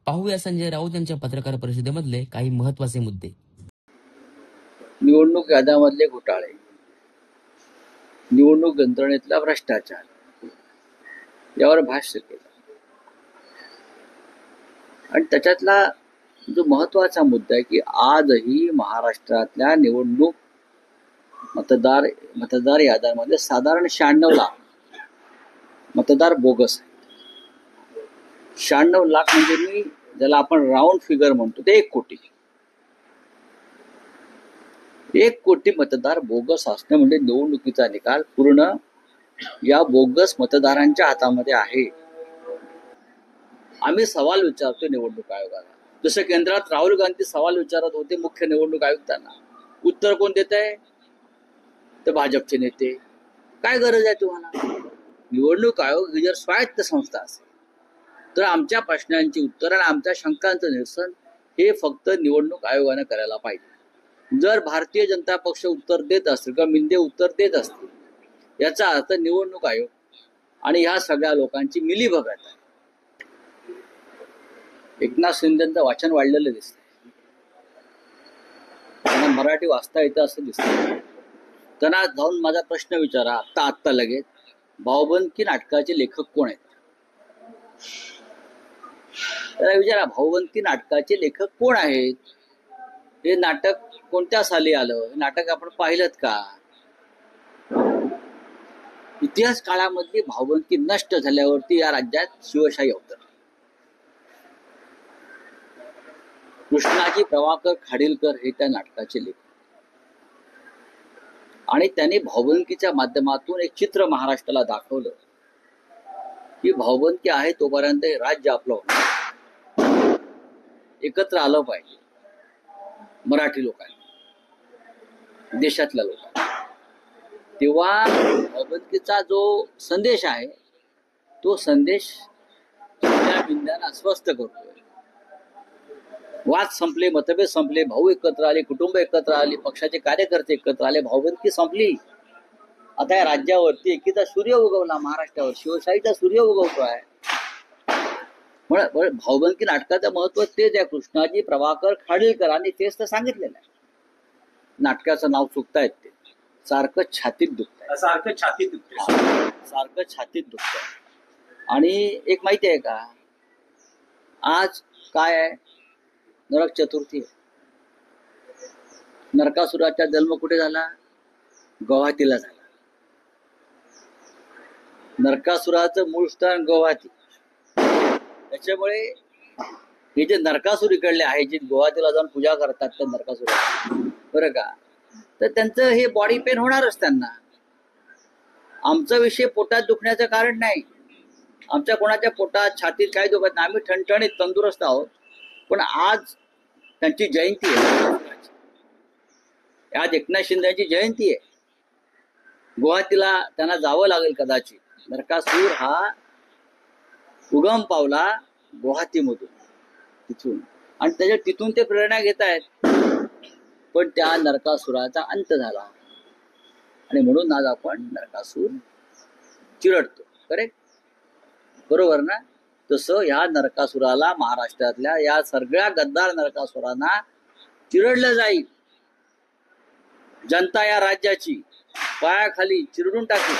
पाहूया संजय राऊत यांच्या पत्रकार परिषदेमधले काही महत्वाचे मुद्दे. निवडणूक याद्यामधले घोटाळे, निवडणूक यंत्रणेतला भ्रष्टाचार यावर भाष्य केलं. आणि त्याच्यातला जो महत्वाचा मुद्दा आहे की आजही महाराष्ट्रातल्या निवडणूक मतदार याद्यांमध्ये साधारण 96 लाख मतदार बोगस आहेत. 96 लाख म्हणजे मी ज्याला आपण राऊंड फिगर म्हणतो ते 1 कोटी. 1 कोटी मतदार बोगस असणं म्हणजे निवडणुकीचा निकाल पूर्ण या बोगस मतदारांच्या हातामध्ये आहे. आम्ही सवाल विचारतो निवडणूक आयोगाला, जसं केंद्रात राहुल गांधी सवाल विचारत होते मुख्य निवडणूक आयुक्तांना. उत्तर कोण देत आहे? तर भाजपचे नेते. काय गरज आहे तुम्हाला? निवडणूक आयोग ही जर स्वायत्त संस्था असेल तर आमच्या प्रश्नांची उत्तर आणि आमच्या शंकांचं निरसन हे फक्त निवडणूक आयोगाने करायला पाहिजे. जर भारतीय जनता पक्ष उत्तर देत असतील किंवा मिंदे उत्तर देत असतील याचा अर्थ निवडणूक आयोग आणि ह्या सगळ्या लोकांची मिलीभगत आहे. एकनाथ शिंदेचं वाचन वाढलेलं दिसतंय, त्यांना मराठी वाचता येतं असं दिसतं. त्यांना जाऊन माझा प्रश्न विचारा आत्ता लगेच, भाऊबंदकी नाटकाचे लेखक कोण आहेत? त्याला विचारा भाऊबंदकी नाटकाचे लेखक कोण आहेत? हे नाटक कोणत्या साली आलं? हे नाटक आपण पाहिलं का? इतिहास काळामधली भाऊबंदकी नष्ट झाल्यावरती या राज्यात शिवशाही अवतरली. कृष्णाजी प्रभाकर खाडीलकर हे त्या नाटकाचे लेखक आणि त्यांनी भाऊबंदकीच्या माध्यमातून एक चित्र महाराष्ट्राला दाखवलं की भाऊबंदकी आहे तोपर्यंत हे राज्य आपलं होणार. एकत्र आलं पाहिजे मराठी लोकांनी, देशातल्या लोकांनी. तेव्हा भाऊबंदकीचा जो संदेश आहे तो संदेश त्या बिंद्यानं अस्वस्थ करतोय. वाद संपले, मतभेद संपले, भाऊ एकत्र आले, कुटुंब एकत्र आली, पक्षाचे कार्यकर्ते एकत्र आले, भाऊबंदकी संपली. आता या राज्यावरती एकीचा सूर्य उगवला, महाराष्ट्रावर शिवशाहीचा सूर्य उगवतोय. भाऊबंदकी नाटकाचं महत्व तेच आहे. कृष्णाजी प्रभाकर खाडीलकरांनी तेच तर सांगितलेलं आहे. नाटकाचं नाव चुकतायत ते, सारखं छातीत दुखतंय, सारखं छातीत दुखतंय. आणि एक माहिती आहे का, आज काय आहे? नरक चतुर्थी आहे. नरकासुराचा जन्म कुठे झाला? गुवाहाटीला झाला. नरकासुराचं मूळ स्थान गुवाहाटी. त्याच्यामुळे हे जे नरकासुर इकडले आहे, जे गुवाहाटीला जाऊन पूजा करतात त्या नरकासुरा, बरं का, तर त्यांचं हे बॉडी पेन होणारच त्यांना. आमचा विषय पोटात दुखण्याचं कारण नाही. आमच्या कोणाच्या पोटात छातीत काही दुखत नाही. आम्ही ठणठणीत तंदुरुस्त आहोत. पण आज त्यांची जयंती आहे. आज एकनाथ शिंदेची जयंती आहे. गुवाहाटीला त्यांना जावं लागेल कदाचित. नरकासूर हा उगम पावला गुवाहाटीमधून, तिथून, आणि तिथून ते प्रेरणा घेत आहेत. पण त्या नरकासुराचा अंत झाला आणि म्हणून आज आपण नरकासूर चिरडतो. करेक्ट? बरोबर ना? तसं या नरकासुराला, महाराष्ट्रातल्या या सगळ्या गद्दार नरकासुरांना चिरडलं जाईल. जनता या राज्याची पायाखाली चिरडून टाकेल.